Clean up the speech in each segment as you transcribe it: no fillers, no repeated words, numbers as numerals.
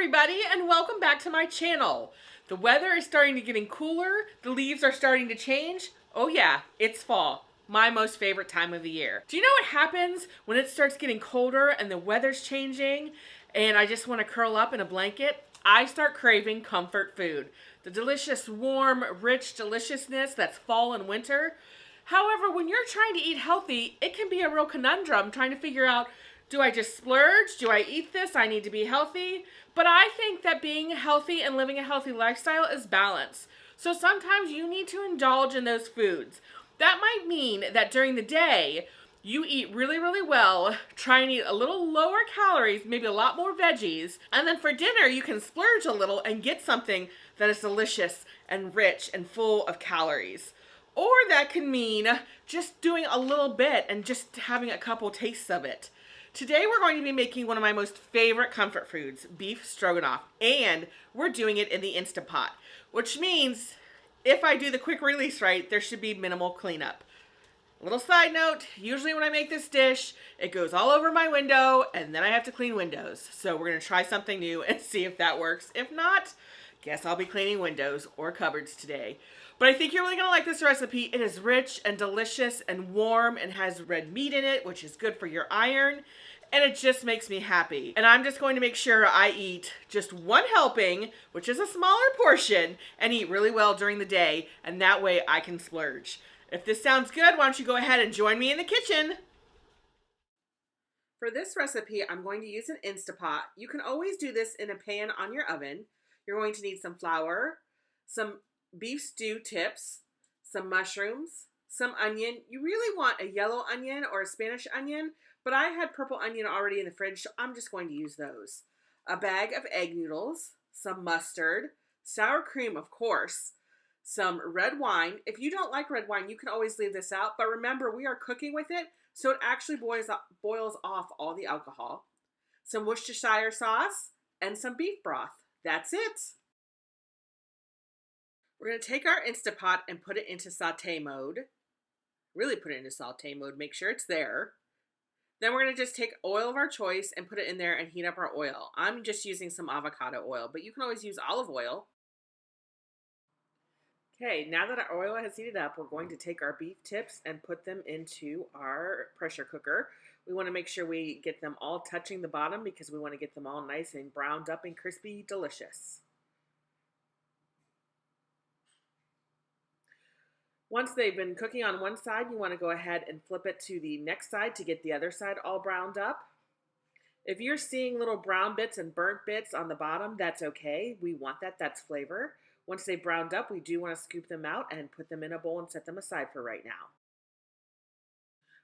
everybody, and welcome back to my channel. The weather is starting to getting cooler, the leaves are starting to change. Oh yeah, it's fall, my most favorite time of the year. Do you know what happens when it starts getting colder and the weather's changing and I just want to curl up in a blanket? I start craving comfort food. The delicious, warm, rich deliciousness that's fall and winter. However, when you're trying to eat healthy, it can be a real conundrum trying to figure out, do I just splurge? Do I eat this? I need to be healthy. But I think that being healthy and living a healthy lifestyle is balance. So sometimes you need to indulge in those foods. That might mean that during the day, you eat really, really well, try and eat a little lower calories, maybe a lot more veggies, and then for dinner you can splurge a little and get something that is delicious and rich and full of calories. Or that can mean just doing a little bit and just having a couple tastes of it. Today we're going to be making one of my most favorite comfort foods, beef stroganoff, and we're doing it in the Instant Pot, which means if I do the quick release right, there should be minimal cleanup. Little side note, usually when I make this dish, it goes all over my window and then I have to clean windows. So we're going to try something new and see if that works. If not, guess I'll be cleaning windows or cupboards today. But I think you're really going to like this recipe. It is rich and delicious and warm and has red meat in it, which is good for your iron. And it just makes me happy. And I'm just going to make sure I eat just one helping, which is a smaller portion, and eat really well during the day. And that way I can splurge. If this sounds good, why don't you go ahead and join me in the kitchen? For this recipe, I'm going to use an Instapot. You can always do this in a pan on your oven. You're going to need some flour, some beef stew tips, some mushrooms, some onion. You really want a yellow onion or a Spanish onion, but I had purple onion already in the fridge, so I'm just going to use those. A bag of egg noodles, some mustard, sour cream, of course, some red wine. If you don't like red wine, you can always leave this out, but remember, we are cooking with it, so it actually boils off all the alcohol. Some Worcestershire sauce, and some beef broth. That's it. We're going to take our Instapot and put it into saute mode. Really put it into saute mode. Make sure it's there. Then we're going to just take oil of our choice and put it in there and heat up our oil. I'm just using some avocado oil, but you can always use olive oil. Okay, now that our oil has heated up, we're going to take our beef tips and put them into our pressure cooker. We want to make sure we get them all touching the bottom because we want to get them all nice and browned up and crispy, delicious. Once they've been cooking on one side, you want to go ahead and flip it to the next side to get the other side all browned up. If you're seeing little brown bits and burnt bits on the bottom, that's okay. We want that. That's flavor. Once they've browned up, we do want to scoop them out and put them in a bowl and set them aside for right now.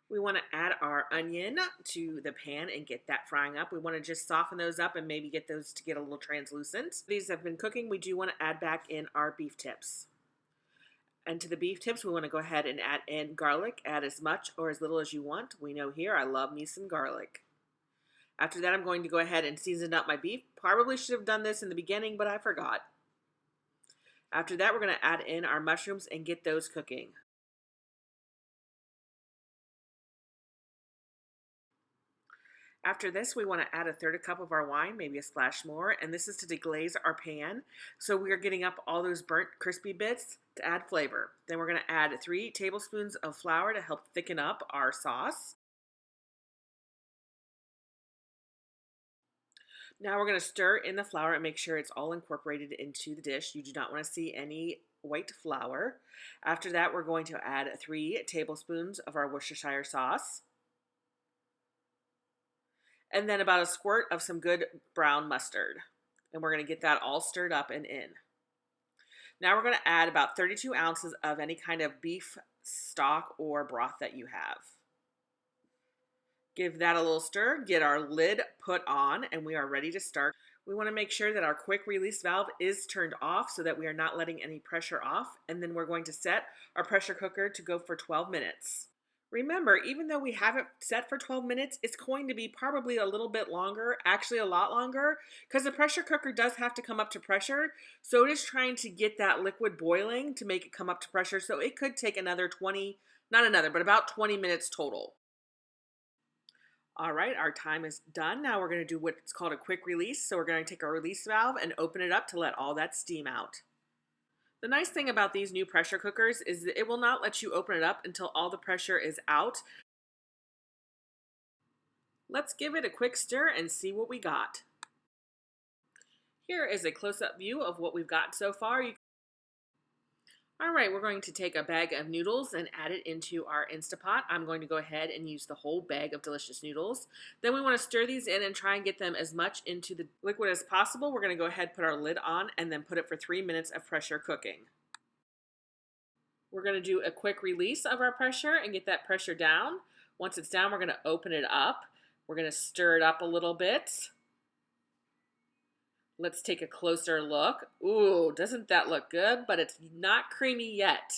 We want to add our onion to the pan and get that frying up. We want to just soften those up and maybe get those to get a little translucent. These have been cooking. We do want to add back in our beef tips. And to the beef tips, we want to go ahead and add in garlic. Add as much or as little as you want. We know here I love me some garlic. After that, I'm going to go ahead and season up my beef. Probably should have done this in the beginning, but I forgot. After that, we're going to add in our mushrooms and get those cooking. After this, we want to add a third cup of our wine, maybe a splash more, and this is to deglaze our pan. So we are getting up all those burnt crispy bits to add flavor. Then we're going to add 3 tablespoons of flour to help thicken up our sauce. Now we're going to stir in the flour and make sure it's all incorporated into the dish. You do not want to see any white flour. After that, we're going to add 3 tablespoons of our Worcestershire sauce. And then about a squirt of some good brown mustard. And we're going to get that all stirred up and in. Now we're going to add about 32 ounces of any kind of beef stock or broth that you have. Give that a little stir, get our lid put on, and we are ready to start. We want to make sure that our quick release valve is turned off so that we are not letting any pressure off. And then we're going to set our pressure cooker to go for 12 minutes. Remember, even though we have it set for 12 minutes, it's going to be probably a little bit longer, actually a lot longer, because the pressure cooker does have to come up to pressure. So it is trying to get that liquid boiling to make it come up to pressure. So it could take another about 20 minutes total. All right, our time is done. Now we're going to do what's called a quick release. So we're going to take our release valve and open it up to let all that steam out. The nice thing about these new pressure cookers is that it will not let you open it up until all the pressure is out. Let's give it a quick stir and see what we got. Here is a close-up view of what we've got so far. All right, we're going to take a bag of noodles and add it into our Instapot. I'm going to go ahead and use the whole bag of delicious noodles. Then we want to stir these in and try and get them as much into the liquid as possible. We're going to go ahead and put our lid on and then put it for 3 minutes of pressure cooking. We're going to do a quick release of our pressure and get that pressure down. Once it's down, we're going to open it up. We're going to stir it up a little bit. Let's take a closer look. Ooh, doesn't that look good? But it's not creamy yet.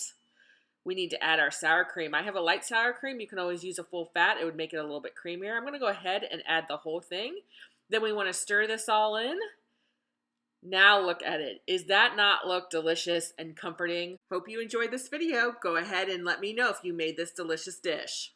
We need to add our sour cream. I have a light sour cream. You can always use a full fat. It would make it a little bit creamier. I'm going to go ahead and add the whole thing. Then we want to stir this all in. Now look at it. Is that not look delicious and comforting? Hope you enjoyed this video. Go ahead and let me know if you made this delicious dish.